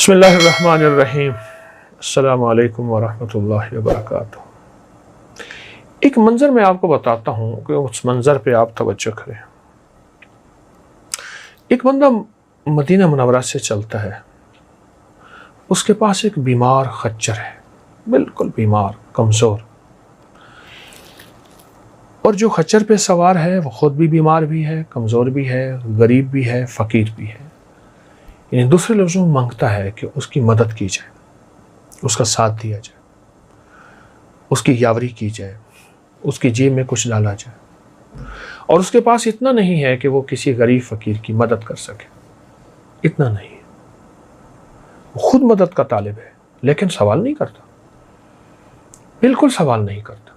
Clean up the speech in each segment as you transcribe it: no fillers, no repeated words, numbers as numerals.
بسم اللہ الرحمن الرحیم۔ السلام علیکم ورحمۃ اللہ وبرکاتہ۔ ایک منظر میں آپ کو بتاتا ہوں کہ اس منظر پہ آپ توجہ کریں۔ ایک بندہ مدینہ منورہ سے چلتا ہے، اس کے پاس ایک بیمار خچر ہے، بالکل بیمار، کمزور، اور جو خچر پہ سوار ہے وہ خود بھی بیمار بھی ہے، کمزور بھی ہے، غریب بھی ہے، فقیر بھی ہے۔ یعنی دوسرے لفظوں میں مانگتا ہے کہ اس کی مدد کی جائے، اس کا ساتھ دیا جائے، اس کی یاوری کی جائے، اس کی جیب میں کچھ ڈالا جائے۔ اور اس کے پاس اتنا نہیں ہے کہ وہ کسی غریب فقیر کی مدد کر سکے، اتنا نہیں ہے۔ وہ خود مدد کا طالب ہے لیکن سوال نہیں کرتا، بالکل سوال نہیں کرتا۔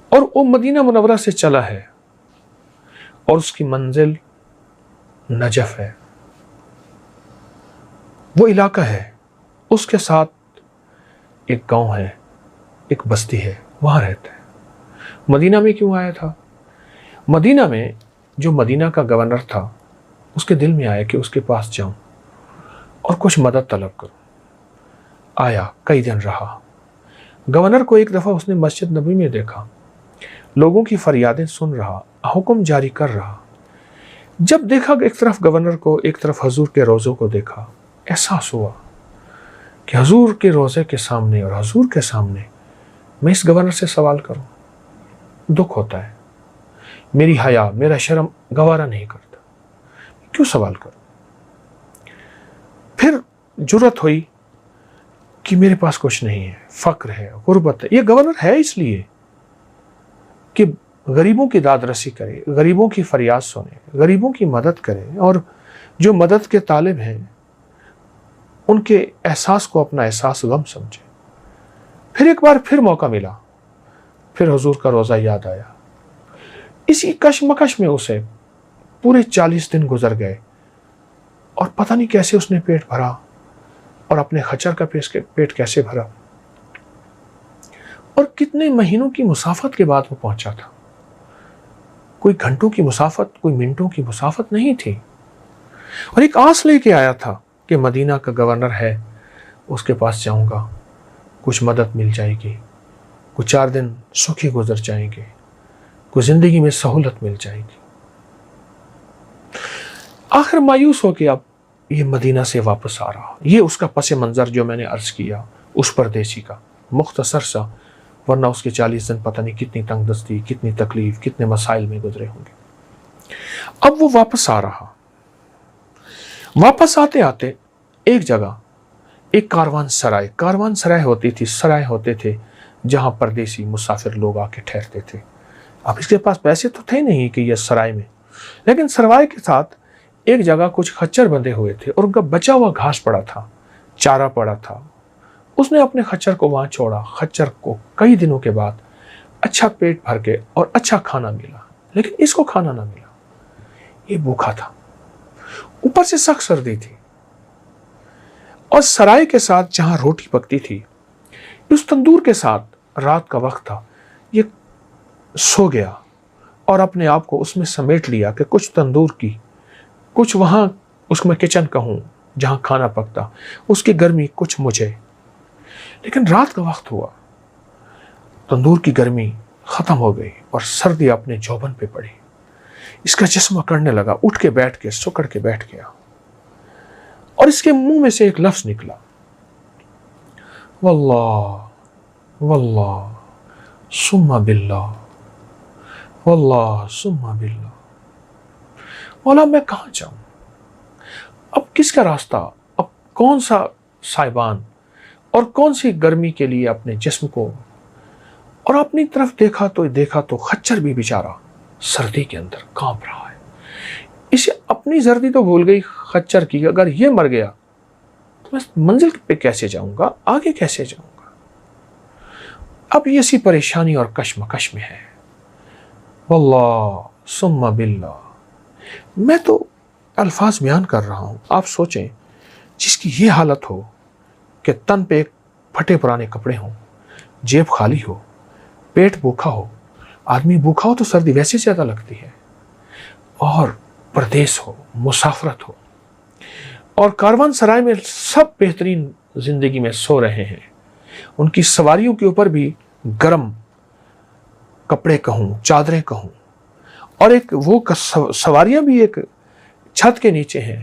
اور وہ مدینہ منورہ سے چلا ہے اور اس کی منزل نجف ہے، وہ علاقہ ہے، اس کے ساتھ ایک گاؤں ہے، ایک بستی ہے، وہاں رہتا ہے۔ مدینہ میں کیوں آیا تھا؟ مدینہ میں جو مدینہ کا گورنر تھا، اس کے دل میں آیا کہ اس کے پاس جاؤں اور کچھ مدد طلب کروں۔ آیا، کئی دن رہا۔ گورنر کو ایک دفعہ اس نے مسجد نبوی میں دیکھا، لوگوں کی فریادیں سن رہا، حکم جاری کر رہا۔ جب دیکھا کہ ایک طرف گورنر کو، ایک طرف حضور کے روضوں کو دیکھا، احساس ہوا کہ حضور کے روضے کے سامنے اور حضور کے سامنے میں اس گورنر سے سوال کروں، دکھ ہوتا ہے، میری حیا، میرا شرم گوارا نہیں کرتا، کیوں سوال کروں؟ پھر جرأت ہوئی کہ میرے پاس کچھ نہیں ہے، فقر ہے، غربت ہے۔ یہ گورنر ہے اس لیے کہ غریبوں کی داد رسی کرے، غریبوں کی فریاد سنے، غریبوں کی مدد کرے، اور جو مدد کے طالب ہیں ان کے احساس کو اپنا احساس غم سمجھے۔ پھر ایک بار پھر موقع ملا، پھر حضور کا روضہ یاد آیا۔ اسی کشمکش میں اسے پورے 40 دن گزر گئے اور پتہ نہیں کیسے اس نے پیٹ بھرا، اور اپنے خچر کا پیٹ کیسے بھرا، اور کتنے مہینوں کی مسافت کے بعد وہ پہنچا تھا۔ کوئی گھنٹوں کی مسافت، کوئی منٹوں کی مسافت نہیں تھی، اور ایک آس لے کے آیا تھا کہ مدینہ کا گورنر ہے، اس کے پاس جاؤں گا، کچھ مدد مل جائے گی، کچھ 4 دن سکھی گزر جائیں گے، کچھ زندگی میں سہولت مل جائے گی۔ آخر مایوس ہو کے اب یہ مدینہ سے واپس آ رہا۔ یہ اس کا پس منظر جو میں نے عرض کیا، اس پردیسی کا، مختصر سا، ورنہ اس کے 40 دن پتہ نہیں کتنی تنگ دستی، کتنی تکلیف، کتنے مسائل میں گزرے ہوں گے۔ اب وہ واپس آ رہا۔ واپس آتے آتے ایک جگہ ایک کاروان سرائے ہوتی تھی، سرائے ہوتے تھے جہاں پردیسی مسافر لوگ آ کے ٹھہرتے تھے۔ اب اس کے پاس پیسے تو تھے نہیں کہ یہ سرائے میں، لیکن سرائے کے ساتھ ایک جگہ کچھ خچر بندھے ہوئے تھے اور ان کا بچا ہوا گھاس پڑا تھا، چارہ پڑا تھا۔ اس نے اپنے خچر کو وہاں چھوڑا۔ خچر کو کئی دنوں کے بعد اچھا پیٹ بھر کے اور اچھا کھانا ملا، لیکن اس کو کھانا نہ ملا، یہ بھوکا تھا، اوپر سے سخت سردی تھی، اور سرائے کے ساتھ جہاں روٹی پکتی تھی، اس تندور کے ساتھ رات کا وقت تھا، یہ سو گیا اور اپنے آپ کو اس میں سمیٹ لیا کہ کچھ تندور کی، کچھ وہاں اس میں کچن کہوں جہاں کھانا پکتا، اس کی گرمی کچھ مجھے۔ لیکن رات کا وقت ہوا، تندور کی گرمی ختم ہو گئی اور سردی اپنے جوبن پہ پڑی۔ اس کا جسم اکڑنے لگا، اٹھ کے بیٹھ کے سکڑ کے بیٹھ گیا، اور اس کے منہ میں سے ایک لفظ نکلا، واللہ واللہ ثم باللہ، واللہ ثم باللہ۔ مولا میں کہاں جاؤں؟ اب کس کا راستہ؟ اب کون سا سائبان اور کون سی گرمی کے لیے اپنے جسم کو؟ اور اپنی طرف دیکھا تو خچر بھی بیچارہ سردی کے اندر کانپ رہا ہے۔ اسے اپنی سردی تو بھول گئی خچر کی، اگر یہ مر گیا تو میں منزل پہ کیسے جاؤں گا، آگے کیسے جاؤں گا؟ اب یہ سی پریشانی اور کشمکش میں ہے۔ واللہ ثم باللہ، میں تو الفاظ بیان کر رہا ہوں، آپ سوچیں جس کی یہ حالت ہو کہ تن پہ پھٹے پرانے کپڑے ہوں، جیب خالی ہو، پیٹ بھوکا ہو۔ آدمی بھوکا ہو تو سردی ویسے زیادہ لگتی ہے، اور پردیس ہو، مسافرت ہو، اور کاروان سرائے میں سب بہترین زندگی میں سو رہے ہیں. ان کی سواریوں کے اوپر بھی گرم کپڑے کہوں، چادریں کہوں، اور ایک وہ سواریاں بھی ایک چھت کے نیچے ہیں.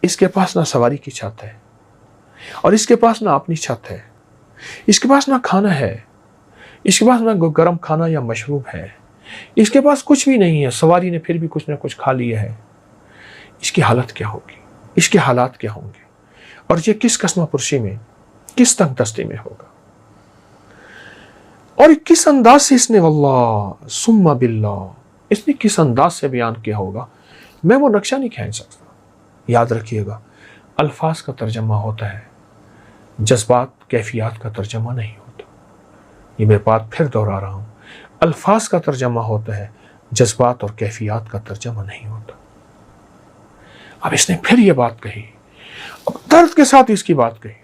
اس کے پاس نہ سواری کی چھت ہے، اور اس کے پاس نہ اپنی چھت ہے، اس کے پاس نہ کھانا ہے، اس کے پاس نہ گرم کھانا یا مشروب ہے، اس کے پاس کچھ بھی نہیں ہے. سواری نے پھر بھی کچھ نہ کچھ کھا لیا ہے. اس کی حالت کیا ہوگی؟ اس کے حالات کیا ہوں گے؟ اور یہ کس قسمہ پرسی میں، کس تنگ دستی میں ہوگا؟ اور کس انداز سے اس نے واللہ ثم باللہ، اس نے کس انداز سے بیان کیا ہوگا، میں وہ نقشہ نہیں کھینچ سکتا. یاد رکھیے گا، الفاظ کا ترجمہ ہوتا ہے، جذبات کیفیات کا ترجمہ نہیں ہوتا. یہ میں بات پھر دہرا رہا ہوں، الفاظ کا ترجمہ ہوتا ہے، جذبات اور کیفیات کا ترجمہ نہیں ہوتا. اب اس نے پھر یہ بات کہی، اب درد کے ساتھ اس کی بات کہی،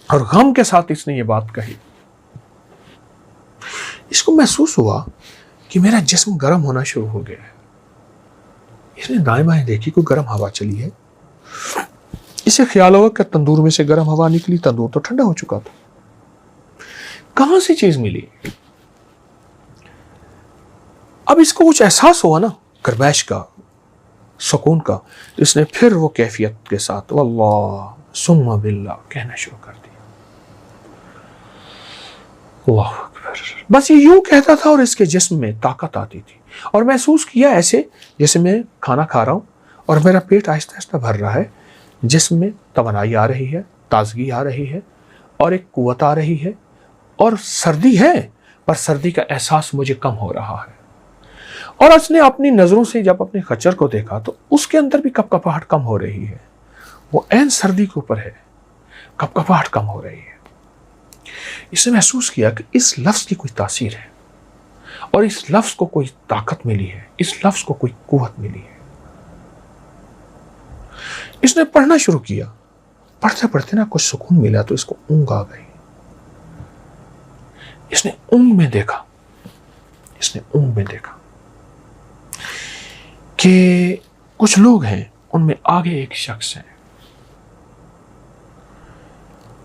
اور غم کے ساتھ اس نے یہ بات کہی. اس کو محسوس ہوا کہ میرا جسم گرم ہونا شروع ہو گیا ہے. اس نے دائیں بائیں دیکھی، کوئی گرم ہوا چلی ہے. اسے خیال ہوا کہ تندور میں سے گرم ہوا نکلی، تندور تو ٹھنڈا ہو چکا تھا. کہاں سے چیز ملی؟ اب اس کو کچھ احساس ہوا نا گرمائش کا، سکون کا. اس نے پھر وہ کیفیت کے ساتھ واللہ ثم باللہ کہنا شروع کر دیا. اللہ اکبر. بس یہ یوں کہتا تھا اور اس کے جسم میں طاقت آتی تھی، اور محسوس کیا ایسے جیسے میں کھانا کھا رہا ہوں اور میرا پیٹ آہستہ آہستہ بھر رہا ہے، جسم میں توانائی آ رہی ہے، تازگی آ رہی ہے، اور ایک قوت آ رہی ہے. اور سردی ہے، پر سردی کا احساس مجھے کم ہو رہا ہے. اور اس نے اپنی نظروں سے جب اپنے خچر کو دیکھا تو اس کے اندر بھی کپ کپاہٹ کم ہو رہی ہے. وہ عین سردی کے اوپر ہے، کپ کپاہٹ کم ہو رہی ہے. اس نے محسوس کیا کہ اس لفظ کی کوئی تاثیر ہے، اور اس لفظ کو کوئی طاقت ملی ہے، اس لفظ کو کوئی قوت ملی ہے. اس نے پڑھنا شروع کیا. پڑھتے پڑھتے نا کچھ سکون ملا تو اس کو اونگ آ گئی. اس نے اونگ میں دیکھا، اس نے اونگ میں دیکھا کہ کچھ لوگ ہیں، ان میں آگے ایک شخص ہے،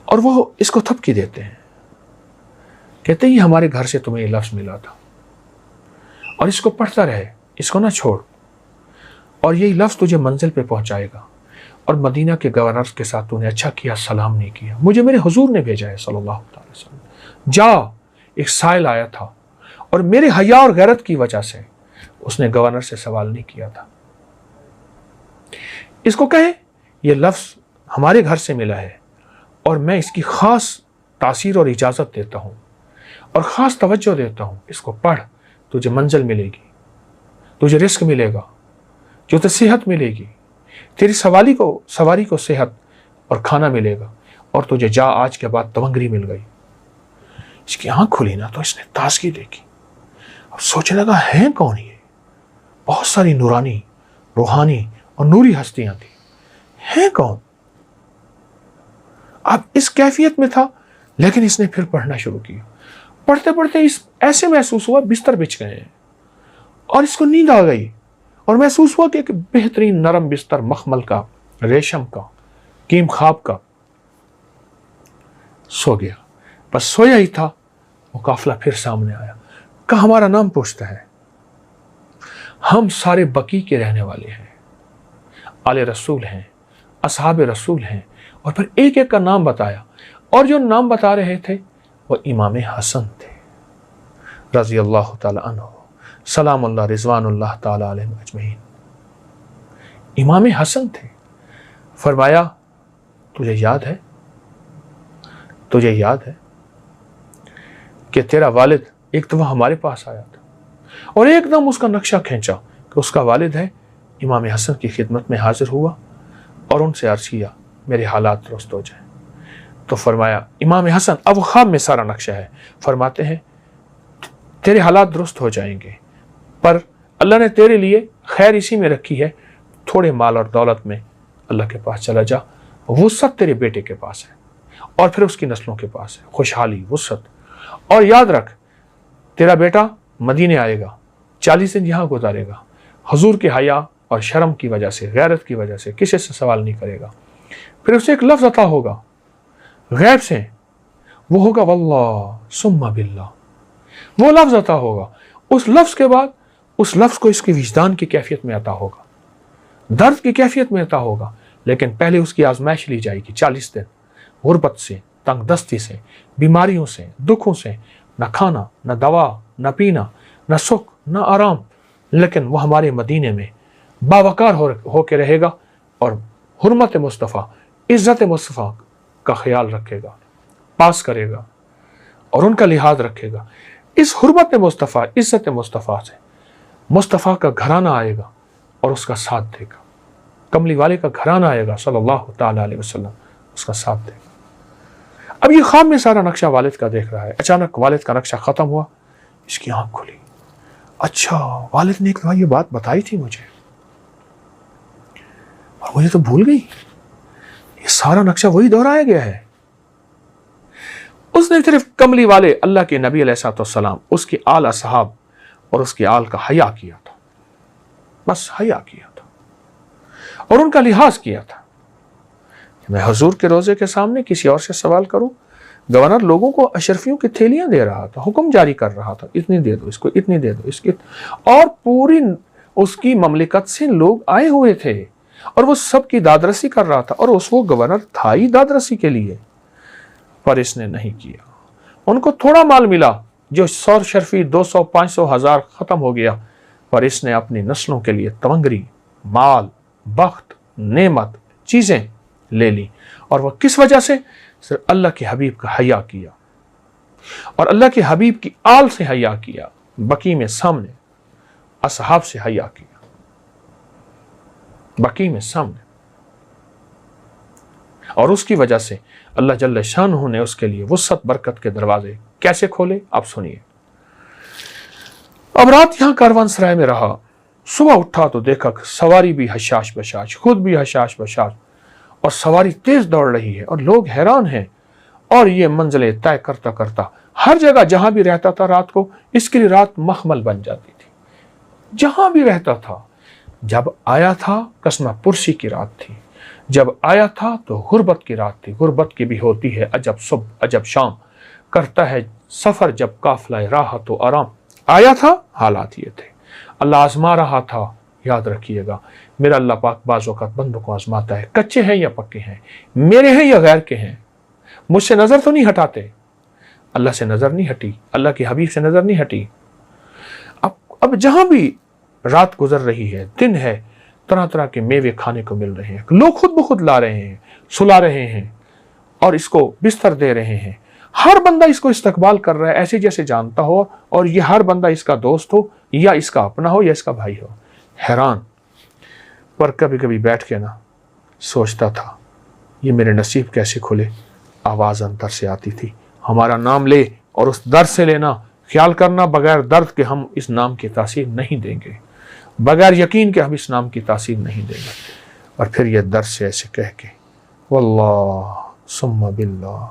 اور وہ اس کو تھپکی دیتے ہیں، کہتے ہیں یہ ہمارے گھر سے تمہیں یہ لفظ ملا تھا، اور اس کو پڑھتا رہے، اس کو نہ چھوڑ، اور یہی لفظ تجھے منزل پہ پہنچائے گا. اور مدینہ کے گورنر کے ساتھ تو نے اچھا کیا، سلام نہیں کیا. مجھے میرے حضور نے بھیجا ہے صلی اللہ علیہ وسلم. جا. ایک سائل آیا تھا، اور میرے حیا اور غیرت کی وجہ سے اس نے گورنر سے سوال نہیں کیا تھا. اس کو کہے یہ لفظ ہمارے گھر سے ملا ہے، اور میں اس کی خاص تاثیر اور اجازت دیتا ہوں، اور خاص توجہ دیتا ہوں. اس کو پڑھ، تجھے منزل ملے گی، تجھے رزق ملے گا، جو تجھے صحت ملے گی، تیری سواری کو صحت اور کھانا ملے گا، اور تجھے جا آج کے بعد تونگری مل گئی. اس کی آنکھ کھلی نا تو اس نے تازگی دیکھی. اب سوچنے لگا ہیں کون یہ؟ بہت ساری نورانی، روحانی اور نوری ہستیاں تھیں. ہیں کون؟ اب اس کیفیت میں تھا، لیکن اس نے پھر پڑھنا شروع کیا. پڑھتے پڑھتے اس ایسے محسوس ہوا بستر بچھ گئے ہیں، اور اس کو نیند آ گئی، اور محسوس ہوا کہ ایک بہترین نرم بستر، مخمل کا، ریشم کا، کیم خواب کا. سو گیا. بس سویا ہی تھا، وہ قافلہ پھر سامنے آیا. کہا ہمارا نام پوچھتا ہے. ہم سارے بقی کے رہنے والے ہیں، آل رسول ہیں، اصحاب رسول ہیں. اور پھر ایک ایک کا نام بتایا، اور جو نام بتا رہے تھے وہ امام حسن تھے رضی اللہ تعالی عنہ، سلام اللہ رضوان اللہ تعالی علیہ اجمعین. امام حسن تھے. فرمایا تجھے یاد ہے، تجھے یاد ہے کہ تیرا والد ایک دفعہ ہمارے پاس آیا تھا، اور ایک دم اس کا نقشہ کھینچا کہ اس کا والد ہے. امام حسن کی خدمت میں حاضر ہوا اور ان سے عرض کیا میرے حالات درست ہو جائیں. تو فرمایا امام حسن، اب خواب میں سارا نقشہ ہے، فرماتے ہیں تیرے حالات درست ہو جائیں گے، پر اللہ نے تیرے لیے خیر اسی میں رکھی ہے، تھوڑے مال اور دولت میں اللہ کے پاس چلا جا، وسعت تیرے بیٹے کے پاس ہے، اور پھر اس کی نسلوں کے پاس ہے، خوشحالی، وسعت. اور یاد رکھ تیرا بیٹا مدینے آئے گا، 40 دن یہاں گزارے گا، حضور کے حیا اور شرم کی وجہ سے، غیرت کی وجہ سے کسی سے سوال نہیں کرے گا۔ پھر اسے ایک لفظ عطا ہوگا غیب سے، وہ ہوگا واللہ ثم باللہ، وہ لفظ عطا ہوگا۔ اس لفظ کے بعد اس لفظ کو اس کی وجدان کی کیفیت میں عطا ہوگا، درد کی کیفیت میں عطا ہوگا، لیکن پہلے اس کی آزمائش لی جائے گی 40 دن، غربت سے، تنگ دستی سے، بیماریوں سے، دکھوں سے، نہ کھانا، نہ دوا، نہ پینا، نہ سکھ، نہ آرام، لیکن وہ ہمارے مدینے میں باوقار ہو کے رہے گا اور حرمت مصطفیٰ، عزت مصطفیٰ کا خیال رکھے گا، پاس کرے گا اور ان کا لحاظ رکھے گا۔ اس حرمت مصطفیٰ، عزت مصطفیٰ سے مصطفیٰ کا گھرانہ آئے گا اور اس کا ساتھ دے گا، کملی والے کا گھرانہ آئے گا صلی اللہ تعالیٰ علیہ وسلم، اس کا ساتھ دے گا۔ اب یہ خواب میں سارا نقشہ والد کا دیکھ رہا ہے، اچانک والد کا نقشہ ختم ہوا، اس کی آنکھ کھلی، اچھا والد نے ایک دفعہ یہ بات بتائی تھی مجھے اور مجھے تو بھول گئی، یہ سارا نقشہ وہی دہرایا گیا ہے۔ اس نے صرف کملی والے اللہ کے نبی علیہ الصلوۃ والسلام، اس کے آل اصحاب اور اس کے آل کا حیا کیا تھا، بس حیا کیا تھا اور ان کا لحاظ کیا تھا۔ میں حضور کے روزے کے سامنے کسی اور سے سوال کروں، گورنر لوگوں کو اشرفیوں کی تھیلیاں دے رہا تھا، حکم جاری کر رہا تھا، اتنی دے دو اس کو، اتنی دے دو اس کی، اور پوری اس کی مملکت سے لوگ آئے ہوئے تھے اور وہ سب کی دادرسی کر رہا تھا، اور وہ گورنر تھا ہی دادرسی کے لیے، پر اس نے نہیں کیا۔ ان کو تھوڑا مال ملا، جو 100 شرفی 200 500 1000 ختم ہو گیا، پر اس نے اپنی نسلوں کے لیے تمنگری، مال، بخت، نعمت، چیزیں لے لی، اور وہ کس وجہ سے؟ صرف اللہ کے حبیب کا حیا کیا اور اللہ کے حبیب کی آل سے حیا کیا، بقی میں سامنے اصحاب سے حیا کیا، بقی میں سامنے، اور اس کی وجہ سے اللہ جل شانہ نے اس کے لیے وسعت برکت کے دروازے کیسے کھولے، آپ سنیے۔ اب رات یہاں کاروان سرائے میں رہا، صبح اٹھا تو دیکھا کہ سواری بھی حشاش بشاش، خود بھی حشاش بشاش، اور سواری تیز دوڑ رہی ہے اور لوگ حیران ہیں، اور یہ منزلیں طے کرتا کرتا ہر جگہ جہاں بھی رہتا تھا رات کو، اس کے لیے رات مخمل بن جاتی تھی، جہاں بھی رہتا تھا۔ جب آیا تھا قسمہ پرسی کی رات تھی، جب آیا تھا تو غربت کی رات تھی، غربت کی بھی ہوتی ہے عجب صبح عجب شام، کرتا ہے سفر جب قافلہ راحت و آرام۔ آیا تھا حالات یہ تھے، اللہ آزما رہا تھا۔ یاد رکھیے گا، میرا اللہ پاک بعض اوقات بندوں کو آزماتا ہے، کچے ہیں یا پکے ہیں، میرے ہیں یا غیر کے ہیں، مجھ سے نظر تو نہیں ہٹاتے، اللہ سے نظر نہیں ہٹی، اللہ کے حبیب سے نظر نہیں ہٹی۔ اب جہاں بھی رات گزر رہی ہے، دن ہے، طرح طرح کے میوے کھانے کو مل رہے ہیں، لوگ خود بخود لا رہے ہیں، سلا رہے ہیں اور اس کو بستر دے رہے ہیں، ہر بندہ اس کو استقبال کر رہا ہے ایسے جیسے جانتا ہو، اور یہ ہر بندہ اس کا دوست ہو یا اس کا اپنا ہو یا اس کا بھائی ہو۔ حیران، پر کبھی کبھی بیٹھ کے نا سوچتا تھا یہ میرے نصیب کیسے کھلے۔ آواز انتر سے آتی تھی، ہمارا نام لے، اور اس درد سے لینا، خیال کرنا بغیر درد کے ہم اس نام کی تاثیر نہیں دیں گے، بغیر یقین کے ہم اس نام کی تاثیر نہیں دیں گے۔ اور پھر یہ درد سے ایسے کہہ کے واللہ ثم باللہ،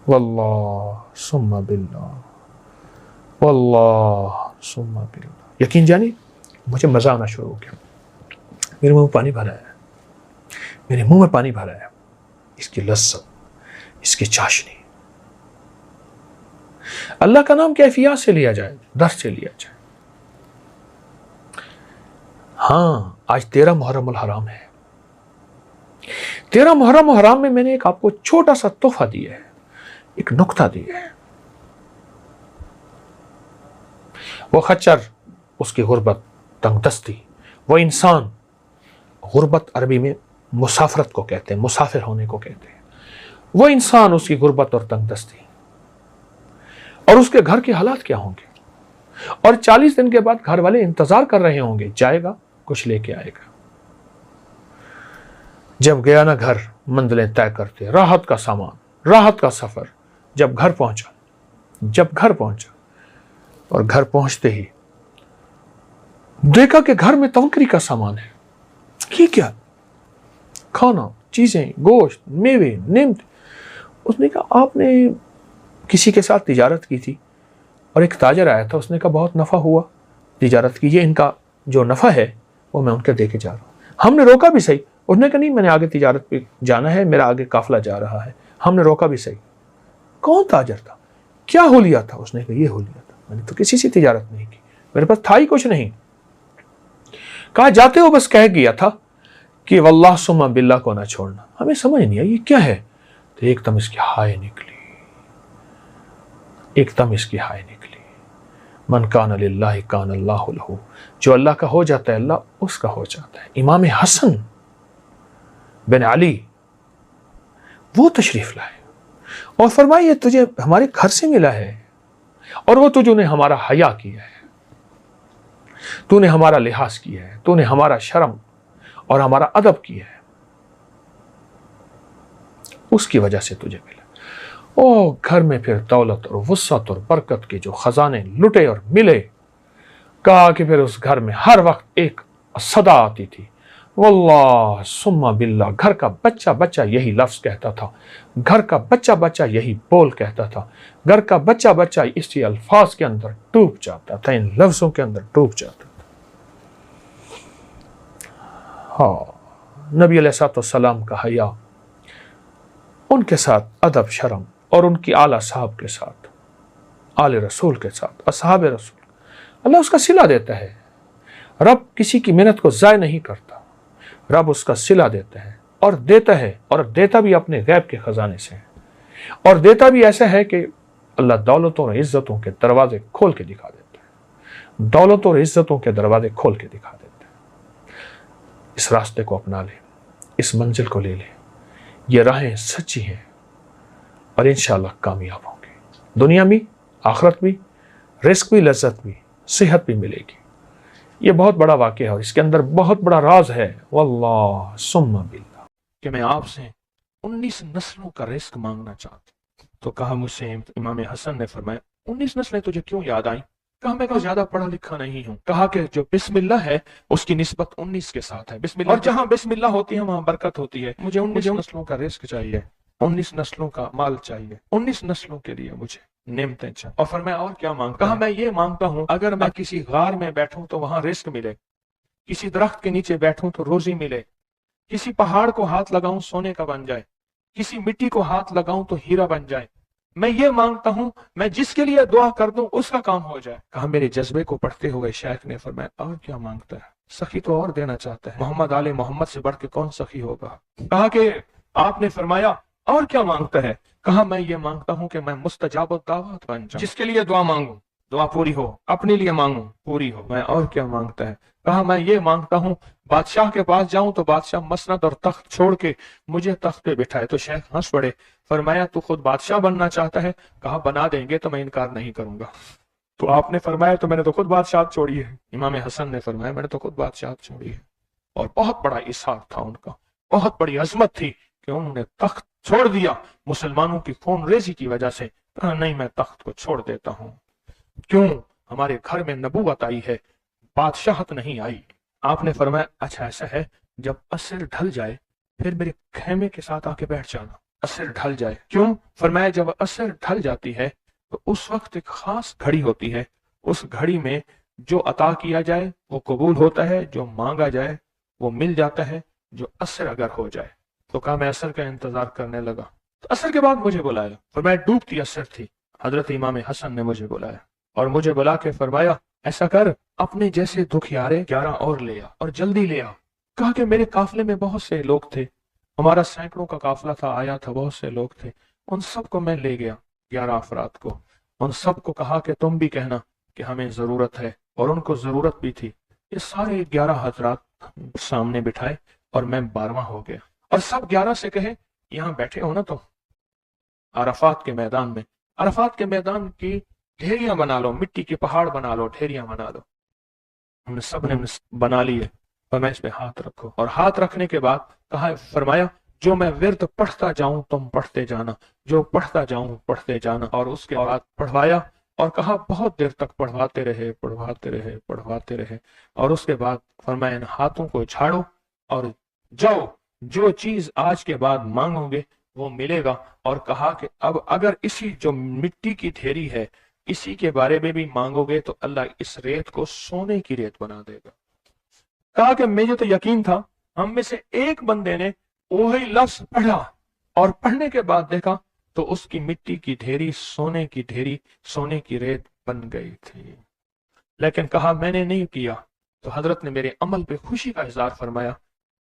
واللہ ثم باللہ، واللہ ثم باللہ، یقین جانی مجھے مزہ آنا شروع ہو گیا، میرے منہ میں پانی بھرا ہے، میرے منہ میں پانی بھرا ہے، اس کی لذت، اس کی چاشنی۔ اللہ کا نام کیفیات سے لیا جائے، درد سے لیا جائے۔ ہاں آج 13 محرم الحرام ہے، 13 محرم الحرام میں نے ایک آپ کو چھوٹا سا تحفہ دیا ہے، ایک نقطہ دیا ہے۔ وہ خچر، اس کی غربت، تنگ دستی، وہ انسان، غربت عربی میں مسافرت کو کہتے ہیں، مسافر ہونے کو کہتے ہیں، وہ انسان، اس کی غربت اور تنگ دستی، اور اس کے گھر کے حالات کیا ہوں گے، اور 40 دن کے بعد گھر والے انتظار کر رہے ہوں گے، جائے گا کچھ لے کے آئے گا۔ جب گیا نا گھر، منزلیں طے کرتے، راحت کا سامان، راحت کا سفر، جب گھر پہنچا اور گھر پہنچتے ہی دیکھا کہ گھر میں تنکری کا سامان ہے۔ یہ کیا؟ کھانا، چیزیں، گوشت، میوے، نعمت۔ اس نے کہا آپ نے کسی کے ساتھ تجارت کی تھی اور ایک تاجر آیا تھا، اس نے کہا بہت نفع ہوا تجارت کی، یہ ان کا جو نفع ہے وہ میں ان کے दे کے जा रहा हूँ. ہم نے रोका भी सही, उसने कहा नहीं मैंने आगे तिजारत पे जाना है, मेरा आगे काफिला जा रहा है. हमने रोका भी सही. कौन ताजर था, क्या हुलिया था? उसने कहा ये हुलिया था, मैंने तो किसी से तिजारत नहीं की, मेरे पास था ही कुछ नहीं. कहा जाते हो बस कह गया था कि वल्लाह सुम्मा बिल्लाह को ना छोड़ना. हमें समझ नहीं आई ये क्या है. तो एकदम इसकी हाय निकली, एकदम इसकी हाय निकली. मन कान लिल्लाहि कान अल्लाहु लहू, जो अल्लाह का हो जाता है अल्लाह उसका हो जाता है. इमाम हसन बिन अली वो तशरीफ लाए और फरमाया ये तुझे हमारे घर से मिला है और वो तुझे हमारा हया किया है, तूने हमारा लिहाज किया है, तूने हमारा शर्म और हमारा अदब किया है, उसकी वजह से तुझे मिला. ओ घर में फिर दौलत और वुसअत और बरकत के जो खजाने लुटे और मिले. कहा कि फिर उस घर में हर वक्त एक सदा आती थी, वल्लाह सुम्मा बिल्लाह. घर का बच्चा बच्चा यही लफ्ज कहता था, घर का बच्चा बच्चा यही बोल कहता था, घर का बच्चा बच्चा इसी अल्फाज के अंदर डूब जाता था, इन लफ्जों के अंदर डूब जाता था. हाँ, नबी अलैहिस्सलाम का हया, उनके साथ अदब शर्म और उनकी आला साहब के साथ, आले रसूल के साथ, असहाब रसूल, अल्लाह उसका सिला देता है. रब किसी की मेहनत को ज़ाय नहीं करता, रब उसका सिला देता है और देता है, और देता भी अपने गैब के खजाने से है, और देता भी ऐसा है कि अल्लाह दौलतों और इज्जतों के दरवाजे खोल के दिखा देता है, दौलत और इज्जतों के दरवाजे खोल के दिखा देता है. इस रास्ते को अपना ले, इस मंजिल को ले ले, ये राहें सच्ची हैं और इंशाअल्लाह कामयाब होंगे, दुनिया में आखिरत भी, रिस्क भी, लज्जत भी, सेहत भी मिलेगी. ये बहुत बड़ा वाक़या है और इसके अंदर बहुत बड़ा राज है. वल्लाह सुम्मा बिल्लाह कि मैं आपसे 19 नस्लों का रिस्क मांगना चाहता हूं. तो कहा मुझसे इमाम हसन ने फरमाया 19 नस्लें तुझे क्यों याद आई? कहा मैं कोई ज्यादा पढ़ा लिखा नहीं हूँ. कहा कि जो बिस्मिल्लाह है उसकी निस्बत 19 के साथ है, बिस्मिल्लाह, और जहाँ बिस्मिल्लाह होती है वहाँ बरकत होती है. मुझे 19 नस्लों का रिस्क चाहिए, 19 नस्लों का माल चाहिए, 19 नस्लों के लिए मुझे नेमतें चाहिए. और फिर मैं और क्या मांगता? कहा मैं ये मांगता हूँ अगर मैं किसी गार में बैठूं तो वहां रिस्क मिले, किसी दरख्त के नीचे बैठूं तो रोजी मिले, किसी पहाड़ को हाथ लगाऊं सोने का बन जाए, किसी मिट्टी को हाथ लगाऊं तो हीरा बन जाए. मैं ये मांगता हूं मैं जिसके लिए दुआ कर दूं उसका काम हो जाए. कहा मेरे जज्बे को पढ़ते हुए शेख ने फरमाया और क्या मांगता है? सखी तो और देना चाहता है, मोहम्मद आले मोहम्मद से बढ़ के कौन सखी होगा. कहा कि आपने फरमाया और क्या मांगता है? कहा मैं ये मांगता हूं कि मैं मुस्तजाब दावत बन जाऊं, जिसके लिए दुआ मांगू दुआ पूरी हो, अपने लिए मांगू पूरी हो. मैं और क्या मांगता है? कहा मैं ये मांगता हूं बादशाह के पास जाऊं तो बादशाह मसनद और तख्त छोड़ के मुझे तख्त पे बिठाए. तो शेख हंस पड़े, फरमाया तू खुद बादशाह बनना चाहता है? कहा बना देंगे तो मैं इनकार नहीं करूंगा. तो आपने फरमाया तो मैंने तो खुद बादशाह छोड़ी है. इमाम हसन ने फरमाया मैंने तो खुद बादशाह छोड़ी है. और बहुत बड़ा इसार था उनका, बहुत बड़ी अजमत थी कि उन्होंने तख्त छोड़ दिया मुसलमानों की खून रेजी की वजह से. कहा नहीं मैं तख्त को छोड़ देता हूं. क्यों? हमारे घर में नबूवत आई है, बादशाहत नहीं आई. आपने फरमाया अच्छा ऐसा है, जब असर ढल जाए फिर मेरे खेमे के साथ आके बैठ जाना. असर ढल जाए? क्यों? फरमाया जब असर ढल जाती है तो उस वक्त एक खास घड़ी होती है, उस घड़ी में जो अता किया जाए वो कबूल होता है, जो मांगा जाए वो मिल जाता है, जो असर अगर हो जाए. तो कहा मैं असर का इंतजार करने लगा. तो असर के बाद मुझे बुलाया, फरमाया डूबती असर थी, हजरत इमाम हसन ने मुझे बुलाया और मुझे बुला के फरमाया ऐसा कर अपने जैसे दुखियारे 11 और ले आ और जल्दी ले आ. कहा कि मेरे काफले में बहुत से लोग थे, हमारा सैकड़ों का काफला था, आया था, बहुत से लोग थे, उन सबको मैं ले गया 11 अफराद को. उन सबको कहा कि तुम भी कहना कि हमें जरूरत है, और उनको जरूरत भी थी. ये सारे 11 हजरात सामने बिठाए और मैं 12वां हो गया. और सब 11 से कहे यहाँ बैठे हो ना तुम अरफात के मैदान में, अरफात के मैदान की ढेरियां बना लो, मिट्टी के पहाड़ बना लो, ढेरियां बना लो. हमने सब ने बना लिए. और मैं इस पे हाथ रखो, और हाथ रखने के बाद कहा फरमाया जो मैं विर्द पढ़ता जाऊं तुम पढ़ते जाना, जो पढ़ता जाऊं पढ़ते जाना. और उसके बाद पढ़वाया और कहा बहुत देर तक पढ़वाते रहे पढ़वाते रहे पढ़वाते रहे. और उसके बाद फरमाया इन हाथों को झाड़ो और जाओ, जो चीज आज के बाद मांगोगे वो मिलेगा. और कहा कि अब अगर इसी जो मिट्टी की ढेरी है इसी के बारे में भी मांगोगे तो अल्लाह इस रेत को सोने की रेत बना देगा. कहा कि मुझे तो यकीन था, हम में से एक बंदे ने वही लफ्ज पढ़ा और पढ़ने के बाद देखा तो उसकी मिट्टी की ढेरी सोने की ढेरी, सोने की रेत बन गई थी। लेकिन कहा मैंने नहीं किया। तो हजरत ने मेरे अमल पे खुशी का इजहार फरमाया,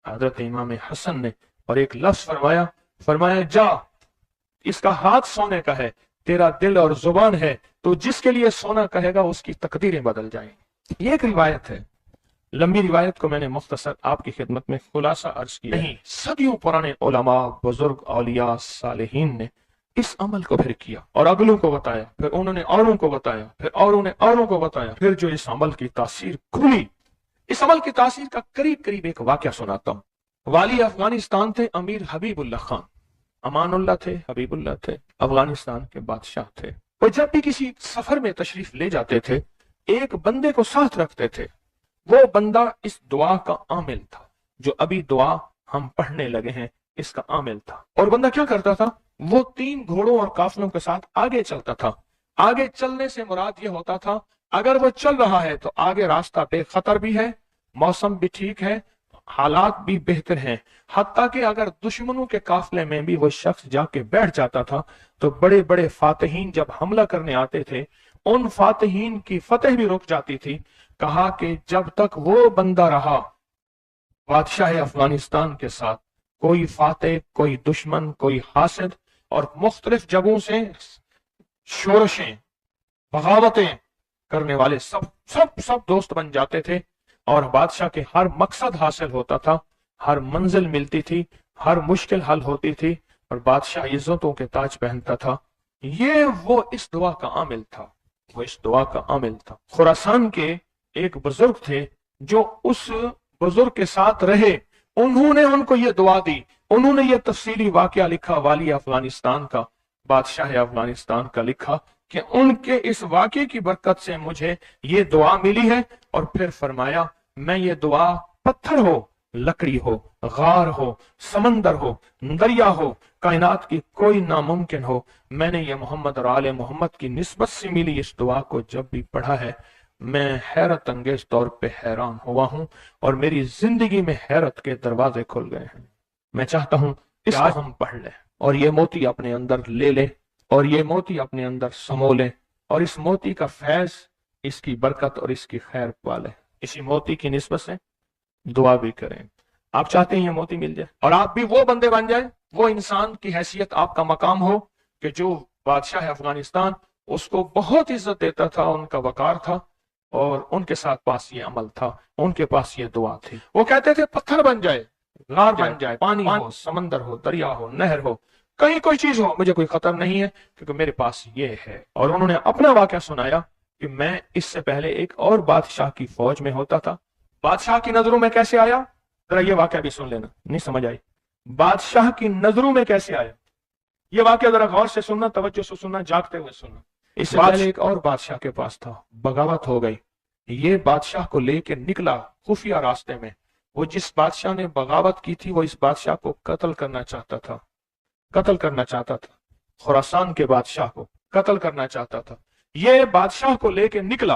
हजरत इमाम हसन ने, और एक लफ्ज फरमाया, फरमाया जा, इसका हाथ सोने का है, तेरा दिल और जुबान है, तो जिसके लिए सोना कहेगा उसकी तकदीरें बदल जाएंगी। ये एक रिवायत है, लंबी रिवायत को मैंने मुख्तसर आपकी खिदमत में खुलासा अर्ज किया। नहीं, सदियों पुराने उलमा, बुजुर्ग, औलिया, सालिहीन ने इस अमल को फिर किया और अगलों को बताया, फिर उन्होंने औरों को बताया, फिर औरों ने औरों को बताया, फिर जो इस अमल की तासीर खुली, इस अमल की तासीर का करीब करीब एक वाकया सुनाता हूं। वाली अफगानिस्तान थे अमीर हबीबुल्लाह खान, अमानुल्लाह थे, हबीबुल्लाह थे, अफगानिस्तान के बादशाह थे। वो जब भी किसी सफर में तशरीफ ले जाते थे, एक बंदे को साथ रखते थे। वो बंदा इस दुआ का आमिल था, जो अभी दुआ हम पढ़ने लगे हैं इसका आमिल था। और बंदा क्या करता था, वो 3 घोड़ों और काफिलों के साथ आगे चलता था। आगे चलने से मुराद ये होता था, अगर वो चल रहा है तो आगे रास्ता बेखतर भी है, मौसम भी ठीक है, हालात भी बेहतर हैं। हत्ता कि अगर दुश्मनों के काफिले में भी वो शख्स जाके बैठ जाता था तो बड़े बड़े फातिहीन जब हमला करने आते थे, उन फातिहीन की फतेह भी रुक जाती थी। कहा कि जब तक वो बंदा रहा बादशाह अफगानिस्तान के साथ, कोई फातेह, कोई दुश्मन, कोई हासिद और मुख्तलिफ जगहों से शोरशें, बगावतें करने वाले सब सब सब दोस्त बन जाते थे और बादशाह के हर मकसद हासिल होता था, हर मंजिल मिलती थी, हर मुश्किल हल होती थी और बादशाह इज्जतों के ताज पहनता था। ये वो इस दुआ का आमिल था, वो इस दुआ का आमिल था। खुरासान के एक बुजुर्ग थे जो उस बुजुर्ग के साथ रहे, उन्होंने उनको ये दुआ दी, उन्होंने ये तफसीली वाकया लिखा, वाली अफगानिस्तान का, बादशाह अफगानिस्तान का लिखा कि उनके इस वाकये की बरकत से मुझे ये दुआ मिली है। और फिर फरमाया, मैं ये दुआ पत्थर हो, लकड़ी हो, गार हो, समंदर हो, दरिया हो, कायनात की कोई नामुमकिन हो, मैंने ये मोहम्मद और आले मोहम्मद की निस्बत से मिली इस दुआ को जब भी पढ़ा है, मैं हैरत अंगेज तौर पे हैरान हुआ हूं और मेरी जिंदगी में हैरत के दरवाजे खुल गए हैं। मैं चाहता हूं इसको हम पढ़ लें और ये मोती अपने अंदर ले लें और ये मोती अपने अंदर समो लें और इस मोती का फैज, इसकी बरकत और इसकी खैर पालें। इसी मोती की निस्बत से दुआ भी करें। आप चाहते हैं ये मोती मिल जाए और आप भी वो बंदे बन जाए, वो इंसान की हैसियत आपका मकाम हो कि जो बादशाह अफगानिस्तान उसको बहुत इज्जत देता था, उनका वकार था और उनके साथ पास ये अमल था, उनके पास ये दुआ थी। वो कहते थे पत्थर बन जाए, गार बन जाए, पानी हो, समंदर हो, दरिया हो, नहर हो, कहीं कोई चीज हो, मुझे कोई खतर नहीं है क्योंकि मेरे पास ये है। और उन्होंने अपना वाकया सुनाया कि मैं इससे पहले एक और बादशाह की फौज में होता था। बादशाह की नजरों में कैसे आया, जरा ये वाकया भी सुन लेना, नहीं समझ आई, बादशाह की नजरों में कैसे आया, ये वाकया जरा गौर से सुनना, तवज्जो से सुनना, जागते हुए सुनना। इससे पहले एक और बादशाह के पास था, बगावत हो गई, ये बादशाह को लेकर निकला खुफिया रास्ते में। वो जिस बादशाह ने बगावत की थी वो इस बादशाह को कत्ल करना चाहता था, कत्ल करना चाहता था, खुरासान के बादशाह को कत्ल करना चाहता था। ये बादशाह को लेकर निकला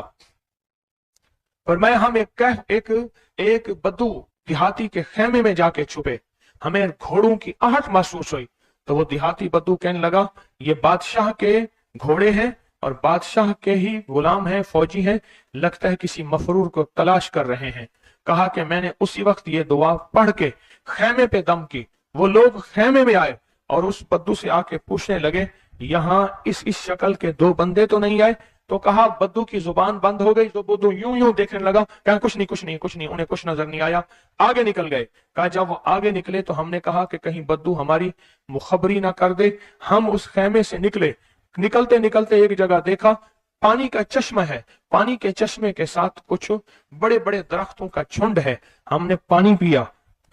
और मैं हम एक बद्दू देहाती के खेमे में जाके छुपे, हमें घोड़ों की आहट महसूस हुई। तो वो देहाती बद्दू कहने लगा, ये बादशाह के घोड़े हैं और बादशाह के ही गुलाम हैं, फौजी हैं, लगता है किसी मफरूर को तलाश कर रहे हैं। कहा कि मैंने उसी वक्त ये दुआ पढ़ के खेमे पे दम की। वो लोग खेमे में आए और उस बद्दू से आके पूछने लगे, यहाँ इस शक्ल के 2 बंदे तो नहीं आए? तो कहा, बद्दू की जुबान बंद हो गई। तो बद्दू यूं यूं देखने लगा, कहा कुछ नहीं कुछ नहीं कुछ नहीं, उन्हें कुछ नजर नहीं आया, आगे निकल गए। कहा जब वो आगे निकले तो हमने कहा कि कहीं बद्दू हमारी मुखबरी ना कर दे। हम उस खेमे से निकले, निकलते निकलते एक जगह देखा पानी का चश्मा है, पानी के चश्मे के साथ कुछ बड़े बड़े दरख्तों का झुंड है। हमने पानी पिया,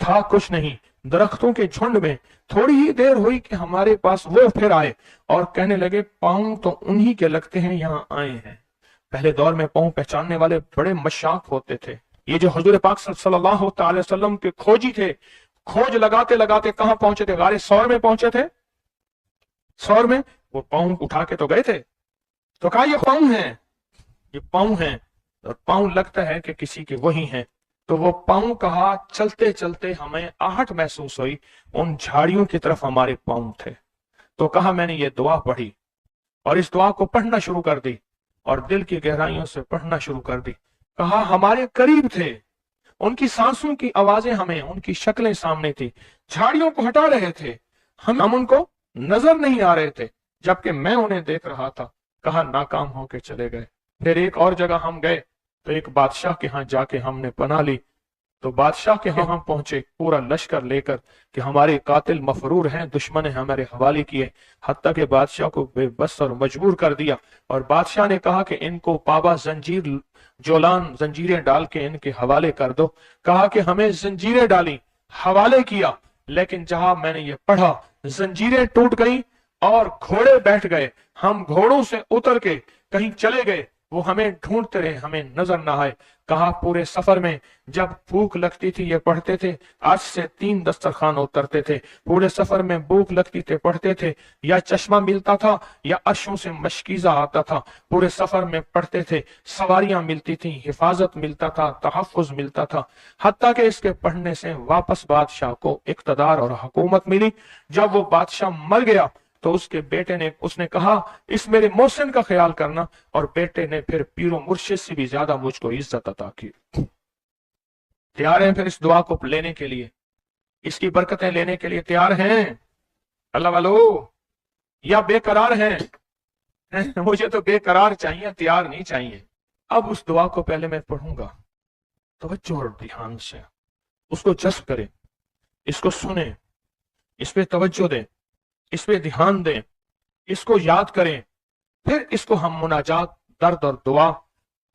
था कुछ नहीं, दरख्तों के झुंड में। थोड़ी ही देर हुई कि हमारे पास वो फिर आए और कहने लगे, पांव तो उन्हीं के लगते हैं, यहाँ आए हैं। पहले दौर में पांव पहचानने वाले बड़े मशाक होते थे। ये जो हुजूर पाक सल्लल्लाहु अलैहि वसल्लम के खोजी थे, खोज लगाते लगाते कहां पहुंचे थे? गारे सौर में पहुंचे थे। सौर में वो पांव उठा के तो गए थे, तो कहा ये पांव हैं, ये पांव हैं। और पांव लगता है कि किसी के वही हैं। तो वो पांव कहा, चलते चलते हमें आहट महसूस हुई, उन झाड़ियों की तरफ हमारे पांव थे। तो कहा मैंने ये दुआ पढ़ी और इस दुआ को पढ़ना शुरू कर दी और दिल की गहराइयों से पढ़ना शुरू कर दी। कहा हमारे करीब थे, उनकी सांसों की आवाजें हमें, उनकी शक्लें सामने थी, झाड़ियों को हटा रहे थे, हम उनको नजर नहीं आ रहे थे, जबकि मैं उन्हें देख रहा था। कहा नाकाम होके चले गए। फिर एक और जगह हम गए तो एक बादशाह के यहाँ जाके हमने पनाह ली। तो बादशाह के यहाँ हम पहुंचे पूरा लश्कर लेकर कि हमारे कातिल मफरूर हैं, दुश्मन ने हमारे हवाले किए। हत्ता के बादशाह को बेबस और मजबूर कर दिया और बादशाह ने कहा कि इनको पाबा जंजीर जोलान जंजीरें डाल के इनके हवाले कर दो। कहा कि हमें जंजीरें डाली, हवाले किया, लेकिन जहां मैंने ये पढ़ा जंजीरें टूट गई और घोड़े बैठ गए। हम घोड़ों से उतर के कहीं चले गए, वो हमें ढूंढते रहे, हमें नजर ना आए। कहा पूरे सफर में जब भूख लगती थी ये पढ़ते थे, आज से 3 दस्तरखान उतरते थे। पूरे सफर में भूख लगती थे पढ़ते थे, या चश्मा मिलता था या अश्कों से मशकीजा आता था। पूरे सफर में पढ़ते थे, सवारियां मिलती थी, हिफाजत मिलता था, तहफ्फुज मिलता था। हत्ता के इसके पढ़ने से वापस बादशाह को इक्तदार और हुकूमत मिली। जब वो बादशाह मर गया तो उसके बेटे ने, उसने कहा इस मेरे मोहसिन का ख्याल करना, और बेटे ने फिर पीरो मुर्शिद से भी ज्यादा मुझको इज्जत अता की। तैयार हैं फिर इस दुआ को लेने के लिए, इसकी बरकतें लेने के लिए तैयार हैं अल्लाह वालो, या बेकरार हैं? मुझे तो बेकरार चाहिए, तैयार नहीं चाहिए। अब उस दुआ को पहले मैं पढ़ूंगा, तवज्जो और ध्यान से उसको जज्ब करें, इसको सुने, इस पे तवज्जो दें, इस पे ध्यान दें, इसको याद करें। फिर इसको हम मुनाजात, दर्द और दुआ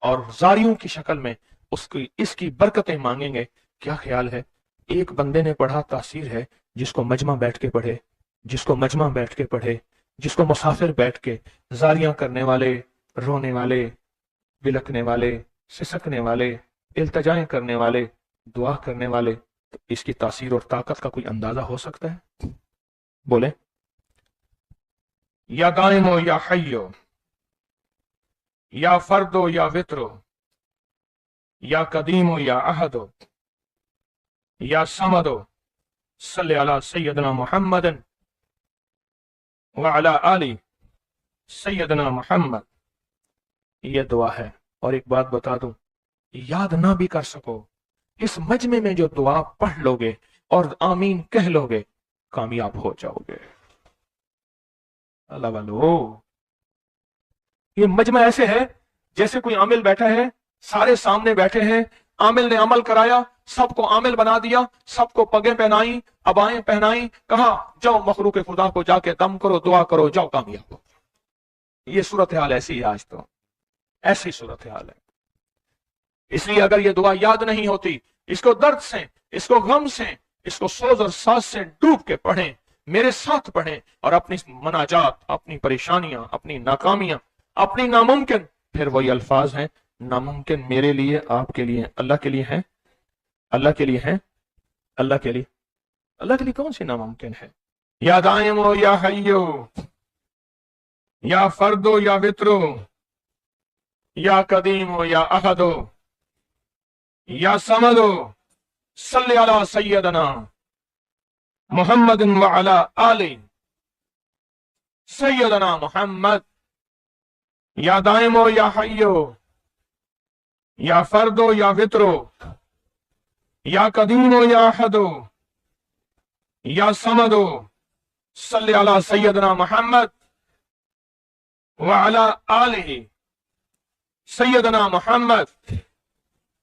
और जारियों की शक्ल में उसकी इसकी बरकतें मांगेंगे। क्या ख्याल है? एक बंदे ने पढ़ा, तासीर है। जिसको मजमा बैठ के पढ़े, जिसको मजमा बैठ के पढ़े, जिसको मुसाफिर बैठ के, जारियां करने वाले, रोने वाले, बिलखने वाले, सिसकने वाले, इल्तजाएं करने वाले, दुआ करने वाले, तो इसकी तासीर और ताकत का कोई अंदाजा हो सकता है? बोले या दाइमो या हय्यो, या फर्दो या वित्रो, या कदीमो या अहदो, या समदो, सल्ले अला सय्यदना मुहम्मदन व अला आली सय्यदना मुहम्मद। ये दुआ है। और एक बात बता दूं, याद ना भी कर सको, इस मजमे में जो दुआ पढ़ लोगे और आमीन कह लोगे, कामयाब हो जाओगे। अल्लाह वालो, ये मजमा ऐसे है जैसे कोई आमिल बैठा है, सारे सामने बैठे हैं, आमिल ने अमल कराया, सबको आमिल बना दिया, सबको पगें पहनाई, अबाएं पहनाई, कहा जाओ मखलूक खुदा को जाके दम करो, दुआ करो, जाओ कामयाब हो। ये सूरत हाल ऐसी है, आज तो ऐसी सूरत हाल है। इसलिए अगर ये दुआ याद नहीं होती, इसको दर्द से, इसको गम से, इसको सोज और साज से डूब के पढ़ें, मेरे साथ पढ़ें, और अपनी मनाजात, अपनी परेशानियां, अपनी नाकामियां, अपनी नामुमकिन, फिर वही अल्फाज हैं, नामुमकिन मेरे लिए, आपके लिए, अल्लाह के लिए है, अल्लाह के लिए है, अल्लाह के लिए, अल्लाह के लिए कौन सी नामुमकिन है? या दाइमो या हय्यो, या फर्दो या वित्रो, या कदीमो या अहदो, या समदो, सल्ले अला सय्यदना मुहम्मदिन व अला आली सय्यदना मुहम्मद। या दाइमो या हय्यो, या फर्दो या वित्रो, या कदीमो या अहदो, या समदो, सल्ले अला सय्यदना मुहम्मद व अला आलिहि सय्यदना मुहम्मद।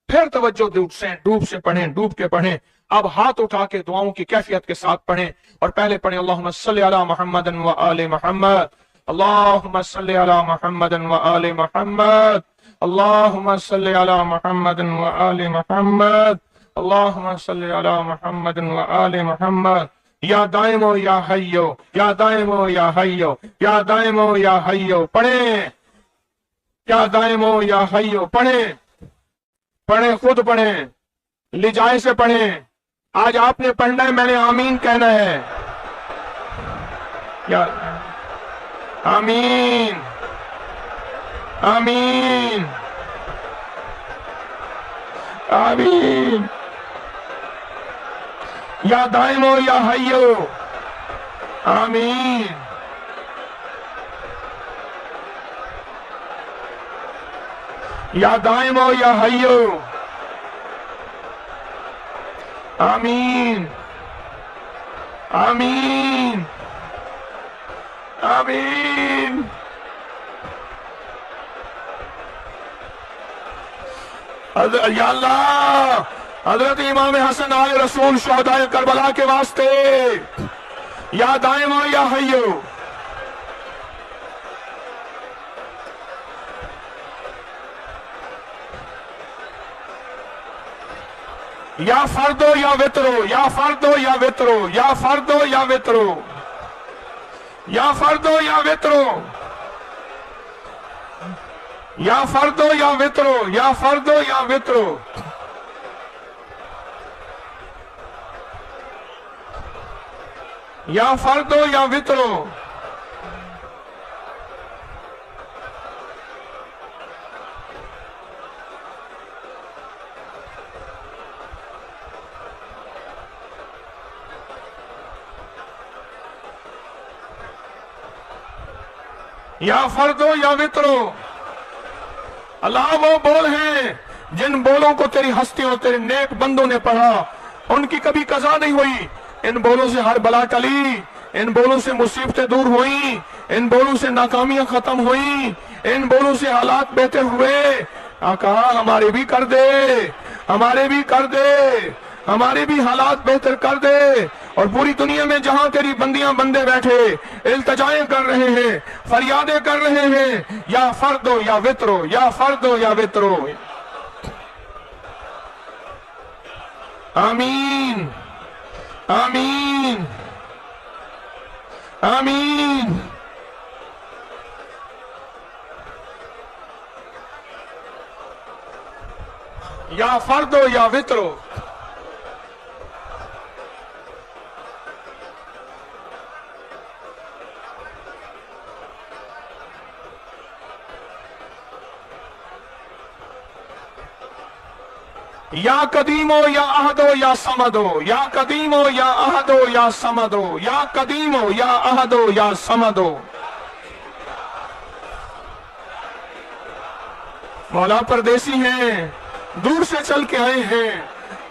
फिर तवज्जो डूब से पढ़ें, डूब के पढ़ें। अब हाथ उठा के दुआओं की कैफियत के साथ पढ़ें, और पहले पढ़ें अल्लाहुम्मा सल्ली अला मुहम्मदिन व आले मुहम्मद, अल्लाहुम्मा सल्ली अला मुहम्मदिन व आले मुहम्मद, अल्लाहुम्मा सल्ली अला मुहम्मदिन व आले मुहम्मद, अल्लाहुम्मा सल्ली अला मुहम्मदिन व आले मुहम्मद। या दाइमो या हय्यो, या दाइमो या हय्यो, या दाइमो या हय्यो, पढ़ें, या दाइमो या हय्यो, पढ़ें, पढ़ें, खुद पढ़ें, लिजाए से पढ़ें। आज आपने पढ़ना है, मैंने आमीन कहना है। या आमीन, आमीन, آمین یا دائم و یا حیو آمین یا دائم و یا حیو آمین آمین آمین یا اللہ حضرت امام حسن آل رسول شہداء کربلا کے واسطے یا دائم و یا حیو یا فردو یا وطرو یا فردو یا وطرو یا فردو یا وطرو یا فردو یا وطرو یا فردو یا وطرو یا فردو یا وطرو یا فردو یا وطرو یا فردو یا وطرو اللہ وہ بول ہیں جن بولوں کو تیری ہستیوں تیرے نیک بندوں نے پڑھا ان کی کبھی قضا نہیں ہوئی ان بولوں سے ہر بلا ٹلی ان بولوں سے مصیبتیں دور ہوئیں ان بولوں سے ناکامیاں ختم ہوئیں ان بولوں سے حالات بہتر ہوئے آقا ہمارے بھی کر دے ہمارے بھی کر دے ہمارے بھی حالات بہتر کر دے اور پوری دنیا میں جہاں تیری بندیاں بندے بیٹھے التجائیں کر رہے ہیں فریادیں کر رہے ہیں یا فردو یا وطرو یا فردو یا وطرو آمین آمین آمین یا فردو یا وطرو یا قدیمو یا احدو یا سمدو یا قدیمو یا احدو یا سمدو یا قدیمو یا احدو یا سمدو مولا پردیسی ہیں دور سے چل کے آئے ہیں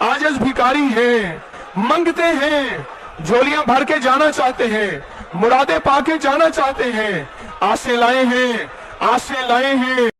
عاجز بھکاری ہیں منگتے ہیں جھولیاں بھر کے جانا چاہتے ہیں مرادیں پا کے جانا چاہتے ہیں آسیں لائے ہیں